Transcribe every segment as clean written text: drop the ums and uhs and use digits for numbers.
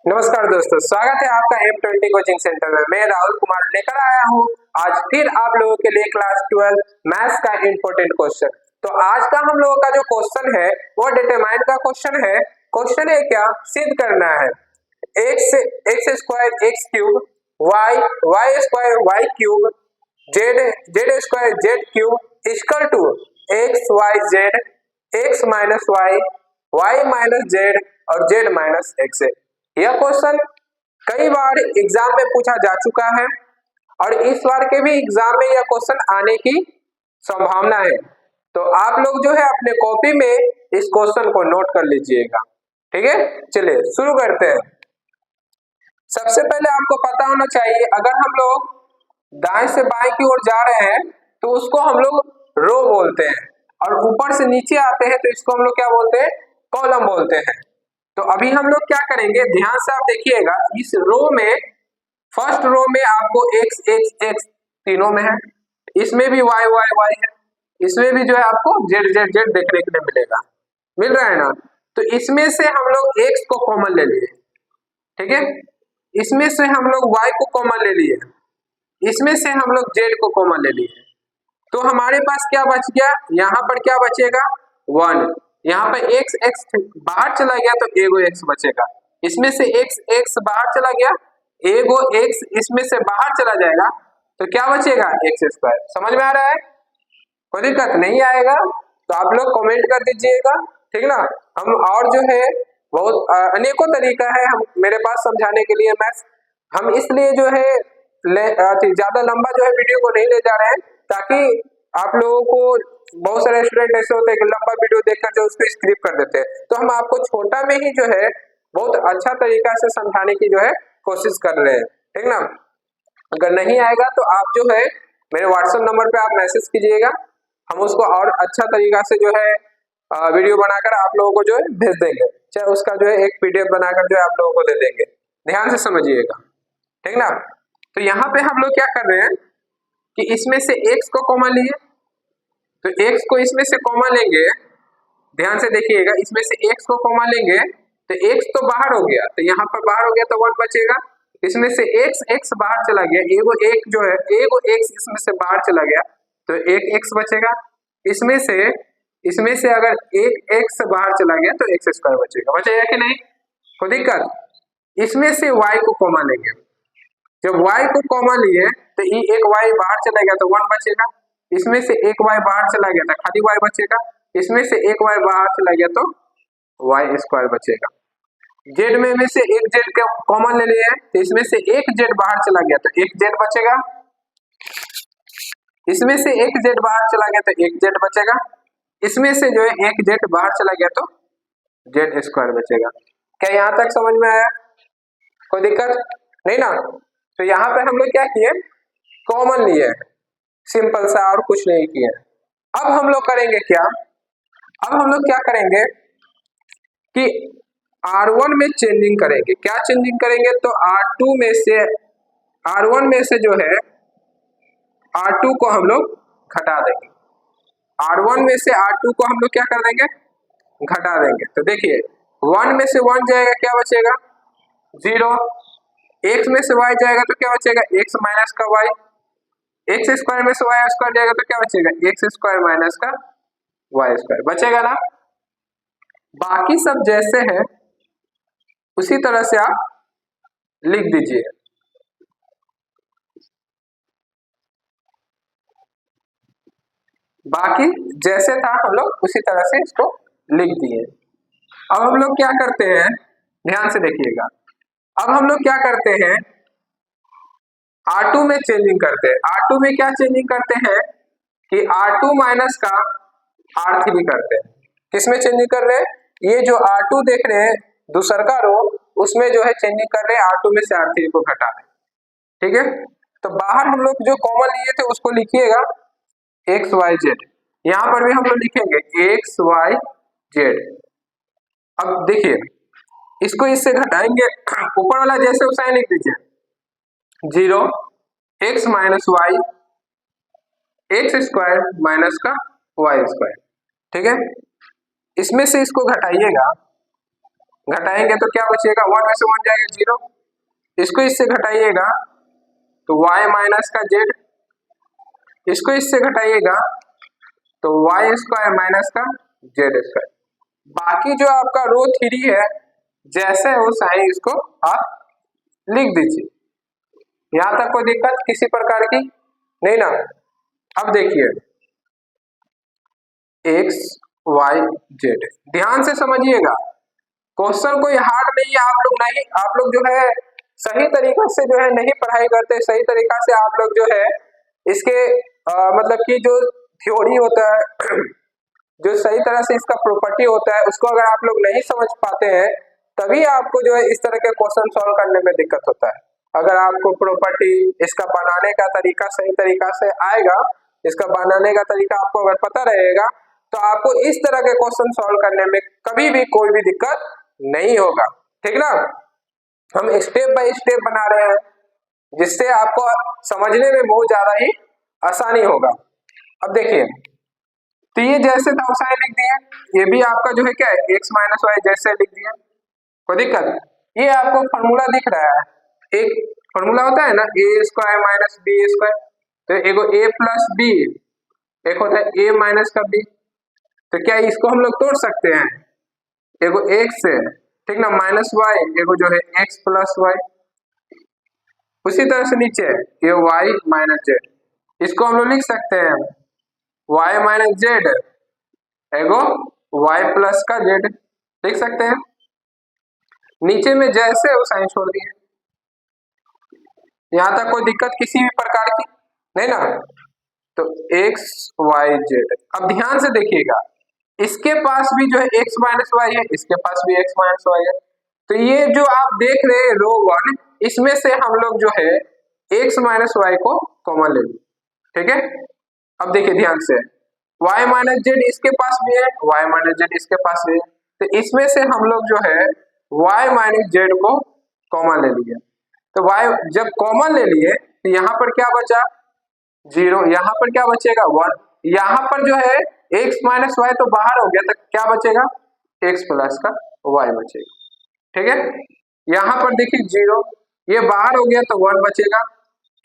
नमस्कार दोस्तों, स्वागत है आपका M20 कोचिंग सेंटर में। मैं राहुल कुमार लेकर आया हूं आज फिर आप लोगों के लिए क्लास 12 मैथ्स का इंपॉर्टेंट क्वेश्चन। तो आज का हम लोगों का जो क्वेश्चन है वो डिटरमाइन का क्वेश्चन है। क्वेश्चन है क्या, सिद्ध करना है x square x cube y square y cube z square z cube equal to x y z x minus y minus z और जेड माइनस एक्स है। यह क्वेश्चन कई बार एग्जाम में पूछा जा चुका है और इस बार के भी एग्जाम में यह क्वेश्चन आने की संभावना है। तो आप लोग जो है अपने कॉपी में इस क्वेश्चन को नोट कर लीजिएगा। ठीक है, चलिए शुरू करते हैं। सबसे पहले आपको पता होना चाहिए, अगर हम लोग दाएं से बाएं की ओर जा रहे हैं तो उसको हम लोग रो बोलते हैं, और ऊपर से नीचे आते हैं तो इसको हम लोग क्या बोलते हैं, कॉलम बोलते हैं। तो अभी हम लोग क्या करेंगे, ध्यान से आप देखिएगा। इस रो में फर्स्ट रो में आपको एक्स एक्स एक्स तीनों में है, इसमें भी वाई वाई वाई है, इसमें भी जो है आपको जेड जेड जेड देखने के लिए मिलेगा, मिल रहा है ना। तो इसमें से हम लोग एक्स को कॉमन ले लिए, ठीक है, इसमें से हम लोग वाई को कॉमन ले लिए, इसमें से हम लोग जेड को कॉमन ले लिए। तो हमारे पास क्या बच गया, यहाँ पर क्या बचेगा, 1। यहाँ पर एक्स एक्स बाहर चला गया तो एगो एक्स बचेगा, इसमें से एक्स एक्स बाहर चला गया, एगो एक्स इसमें से बाहर चला जाएगा तो क्या बचेगा, एक्स स्क्वायर। समझ में आ रहा है, कोई दिक्कत नहीं आएगा तो आप लोग कमेंट कर दीजिएगा, ठीक ना। हम और जो है बहुत अनेकों तरीका है हम मेरे पास समझाने के लिए मैथ्स। हम इसलिए जो है ज्यादा लंबा जो है वीडियो को नहीं ले जा रहे हैं, ताकि आप लोगों को, बहुत सारे स्टूडेंट ऐसे होते हैं कि लंबा वीडियो देखकर जो उसको स्किप कर देते हैं। तो हम आपको छोटा में ही जो है बहुत अच्छा तरीका से समझाने की जो है कोशिश कर रहे हैं, ठीक ना। अगर नहीं आएगा तो आप जो है मेरे व्हाट्सएप नंबर पे आप मैसेज कीजिएगा, हम उसको और अच्छा तरीका से जो है वीडियो बनाकर आप लोगों को जो है भेज देंगे, चाहे उसका जो है एक PDF बनाकर जो है आप लोगों को दे देंगे। ध्यान से समझिएगा, ठीक ना। तो यहाँ पे हम लोग क्या कर रहे हैं कि इसमें से x को कॉमन लिए, तो x को इसमें से कॉमन लेंगे, ध्यान से देखिएगा, इसमें से x को कॉमन लेंगे तो x तो बाहर हो गया, तो यहाँ पर बाहर हो गया तो 1 बचेगा, इसमें से x बाहर चला गया, एगो एक जो है एगो x इसमें से बाहर चला गया तो एक x बचेगा, इसमें से अगर एक x बाहर चला गया तो एक्स स्क्वायर बचेगा, बचेगा कि नहीं, कोई दिक्कत। इसमें से y को कॉमन लेंगे, जब y को कॉमन लिए तो ये एक y बाहर चला गया तो 1 बचेगा, इसमें से एक y बाहर चला गया तो खाली y बचेगा, इसमें से एक y बाहर चला गया तो y स्क्वायर बचेगा। जेड में से एक जेड का कॉमन ले लिए तो इसमें से एक जेड बाहर चला गया तो एक जेड बचेगा, इसमें से एक जेड बाहर चला गया तो एक जेड बचेगा, इसमें से जो है एक जेड बाहर चला गया तो जेड स्क्वायर बचेगा। क्या यहाँ तक समझ में आया, कोई दिक्कत नहीं ना। तो यहाँ पे हम लोग क्या किए, कॉमन लिए, सिंपल सा, और कुछ नहीं किए। अब हम लोग करेंगे क्या, अब हम लोग क्या करेंगे कि R1 में चेंजिंग करेंगे। क्या चेंजिंग करेंगे, तो R2 में से R1 में से जो है R2 को हम लोग घटा देंगे, R1 में से R2 को हम लोग क्या कर देंगे, घटा देंगे। तो देखिए 1 में से 1 जाएगा, क्या बचेगा 0, x में से y जाएगा तो क्या बचेगा, x माइनस का y, एक्स स्क्वायर में से y स्क्वायर जाएगा तो क्या बचेगा, एक्स स्क्वायर माइनस का y स्क्वायर बचेगा ना। बाकी सब जैसे है उसी तरह से आप लिख दीजिए, बाकी जैसे था हम लोग उसी तरह से इसको लिख दिए। अब हम लोग क्या करते हैं, ध्यान से देखिएगा, अब हम लोग क्या करते हैं, R2 में चेंजिंग करते हैं। R2 में क्या चेंजिंग करते हैं कि R2 माइनस का R3 करते हैं। किसमें चेंजिंग कर रहे हैं, ये जो R2 देख रहे हैं दूसर का रो, उसमें जो है चेंजिंग कर रहे हैं, R2 में से R3 को घटा रहे, ठीक है। तो बाहर हम लोग जो कॉमन लिए थे उसको लिखिएगा एक्स वाई जेड, यहाँ पर भी हम लोग लिखेंगे एक्स वाई जेड। अब देखिए इसको इससे घटाएंगे, ऊपर वाला जैसे उसे लिख दीजिए, 0 x minus y x square minus का वाई स्क्वायर, ठीक है। इसमें से इसको घटाइएगा घटाएंगे तो क्या बचेगा, 1 में से 1 जाएगा 0, इसको इससे घटाइएगा तो y माइनस का z, इसको इससे घटाइएगा तो y स्क्वायर माइनस का z स्क्वायर। बाकी जो आपका रो 3 है जैसे है वो साइन इसको आप लिख दीजिए। यहां तक कोई दिक्कत किसी प्रकार की नहीं ना। अब देखिए x y z, ध्यान से समझिएगा, क्वेश्चन कोई हार्ड नहीं है। आप लोग जो है सही तरीका से जो है नहीं पढ़ाई करते, सही तरीका से आप लोग जो है इसके मतलब कि जो थ्योरी होता है जो सही तरह से इसका प्रॉपर्टी होता है उसको अगर आप लोग नहीं समझ पाते हैं तभी आपको जो है इस तरह के क्वेश्चन सॉल्व करने में दिक्कत होता है। अगर आपको प्रॉपर्टी इसका बनाने का तरीका सही तरीका से आएगा, इसका बनाने का तरीका आपको अगर पता रहेगा तो आपको इस तरह के क्वेश्चन सॉल्व करने में कभी भी कोई भी दिक्कत नहीं होगा, ठीक ना। हम स्टेप बाय स्टेप बना रहे हैं जिससे आपको समझने में बहुत ज्यादा ही आसानी होगा। अब देखिए तो ये जैसे था वैसा लिख दिया, ये भी आपका जो है क्या है x माइनस वाई जैसे लिख दिया, कोई दिक्कत। ये आपको फॉर्मूला दिख रहा है, एक फॉर्मूला होता है ना ए स्क्वायर माइनस बी स्क्वायर, तो एगो a प्लस बी, एक होता है a माइनस का b, तो क्या इसको हम लोग तोड़ सकते हैं, एगो x है ठीक ना माइनस वाई, एगो जो है x प्लस वाई, उसी तरह से नीचे ये y माइनस जेड, इसको हम लोग लिख सकते हैं y माइनस जेड एगो y प्लस का z, लिख सकते हैं। नीचे में जैसे वो साइन छोड़ दिए, यहां तक कोई दिक्कत किसी भी प्रकार की नहीं ना। तो x y z, अब ध्यान से देखिएगा इसके पास भी जो है x माइनस वाई है, इसके पास भी x माइनस वाई है, तो ये जो आप देख रहे हैं रो 1, इसमें से हम लोग जो है x माइनस वाई को कॉमन ले लेंगे, ठीक है। अब देखिए ध्यान से y माइनस जेड इसके पास भी है, y माइनस जेड इसके पास भी है, तो इसमें से हम लोग जो है y माइनस जेड को कॉमन ले लिए, तो y जब कॉमन ले लिए तो यहाँ पर क्या बचा 0, यहाँ पर क्या बचेगा 1, यहाँ पर जो है x माइनस वाई तो बाहर हो गया तो क्या बचेगा x प्लस का y बचेगा, ठीक है। यहाँ पर देखिए 0, ये बाहर हो गया तो 1 बचेगा,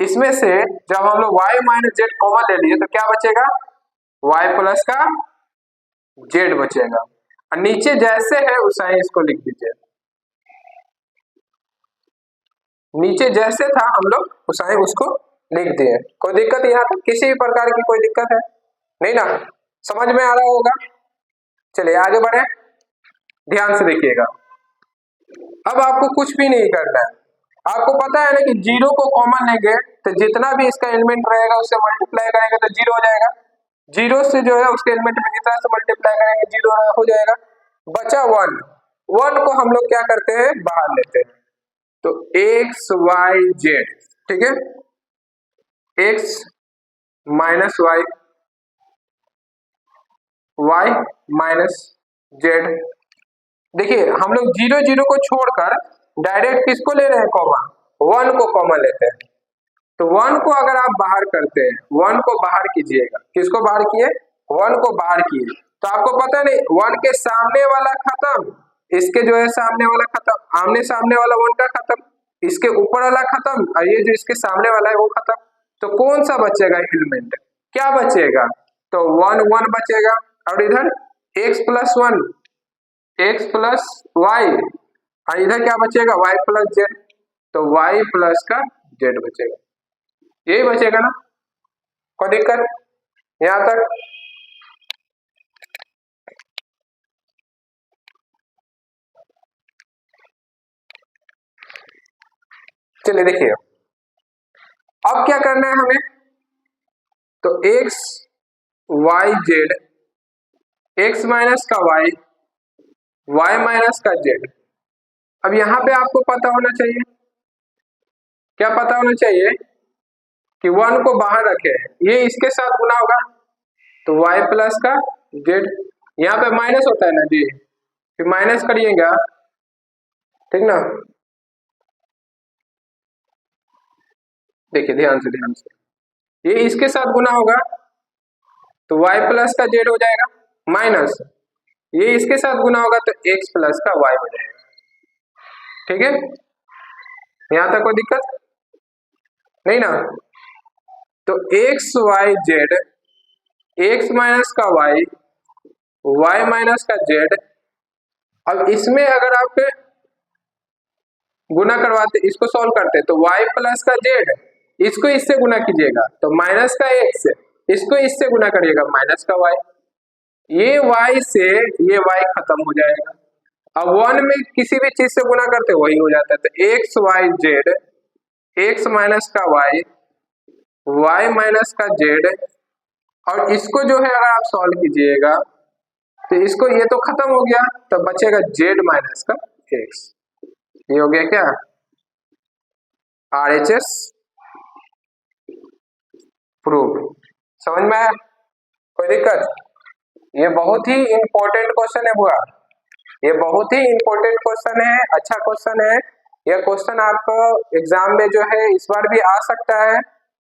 इसमें से जब हम लोग y माइनस जेड कॉमन ले लिए तो क्या बचेगा y प्लस का z बचेगा, और नीचे जैसे है उसा ही इसको लिख दीजिए, नीचे जैसे था हम लोग उसा ही उसको लिख दिए। कोई दिक्कत यहाँ तक किसी भी प्रकार की कोई दिक्कत है नहीं ना, समझ में आ रहा होगा। चलिए आगे बढ़े, ध्यान से देखिएगा। अब आपको कुछ भी नहीं करना है, आपको पता है ना कि 0 को कॉमन लेंगे तो जितना भी इसका एलिमेंट रहेगा उससे मल्टीप्लाई करेंगे तो 0 हो जाएगा, 0 से जो है उसके एलिमेंट में जितना से मल्टीप्लाई करेंगे 0 हो जाएगा, बचा 1, 1 को हम लोग क्या करते हैं बाहर लेते हैं, तो x y z, ठीक है, x minus y, y minus z। देखिए हम लोग 0 0 को छोड़कर डायरेक्ट किसको ले रहे हैं कॉमन, 1 को कॉमन लेते हैं, तो 1 को अगर आप बाहर करते हैं 1 को बाहर कीजिएगा, किसको बाहर किए 1 को बाहर किए, तो आपको पता नहीं 1 के सामने वाला खत्म, इसके जो है सामने वाला खत्म, आमने सामने वाला 1 का खत्म, इसके ऊपर वाला खत्म, और ये जो इसके सामने वाला है वो खत्म, तो कौन सा बचेगा एलिमेंट, क्या बचेगा, तो 1 1 बचेगा, और इधर x plus 1 x plus y, और इधर क्या बचेगा y प्लस जेड, तो y प्लस का z बचेगा, यही बचेगा ना, कोई दिक्कत यहां तक। चलिए देखिए अब क्या करना है हमें, तो x y z, x minus का y, y माइनस का z। अब यहां पे आपको पता होना चाहिए, क्या पता होना चाहिए कि 1 को बाहर रखे, ये इसके साथ गुना होगा तो y प्लस का z, यहाँ पे माइनस होता है ना जी, फिर माइनस करिएगा, ठीक ना। देखिए ध्यान से ये इसके साथ गुना होगा तो y प्लस का z हो जाएगा, माइनस ये इसके साथ गुना होगा तो x प्लस का y हो जाएगा, ठीक है, यहाँ तक कोई दिक्कत नहीं ना। तो x y z, x minus का वाई, वाई माइनस का जेड। अब इसमें अगर आप गुना करवाते, इसको सॉल्व करते, तो y प्लस का जेड, इसको इससे गुना कीजिएगा तो माइनस का एक्स, इसको इससे गुना करिएगा माइनस का y, ये y से ये y खत्म हो जाएगा। अब वन में किसी भी चीज से गुना करते वही हो जाता है, तो x y z, x minus का y, y माइनस का जेड। और इसको जो है अगर आप सॉल्व कीजिएगा तो इसको, ये तो खत्म हो गया, तो बचेगा जेड माइनस का एक्स। ये हो गया क्या, RHS प्रूव। समझ में आया, कोई दिक्कत? ये बहुत ही इंपॉर्टेंट क्वेश्चन है बुआ, ये बहुत ही इंपॉर्टेंट क्वेश्चन है, अच्छा क्वेश्चन है। यह क्वेश्चन आपको एग्जाम में जो है इस बार भी आ सकता है,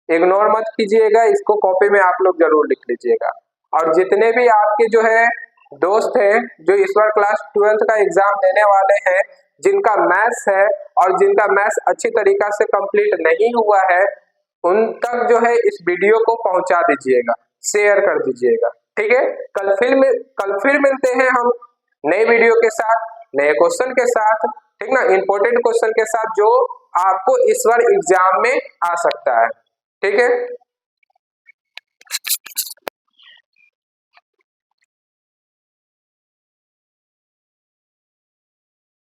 इग्नोर मत कीजिएगा, इसको कॉपी में आप लोग जरूर लिख लीजिएगा। और जितने भी आपके जो है दोस्त हैं जो इस बार क्लास 12th का एग्जाम देने वाले हैं, जिनका मैथ्स है और जिनका मैथ्स अच्छी तरीका से कंप्लीट नहीं हुआ है, उन तक जो है इस वीडियो को पहुंचा दीजिएगा, शेयर कर दीजिएगा, ठीक है। कल फिर मिलते हैं हम नए वीडियो के साथ, नए क्वेश्चन के साथ, ठीक ना, इंपॉर्टेंट क्वेश्चन के साथ जो आपको इस बार एग्जाम में आ सकता है, ठीक है।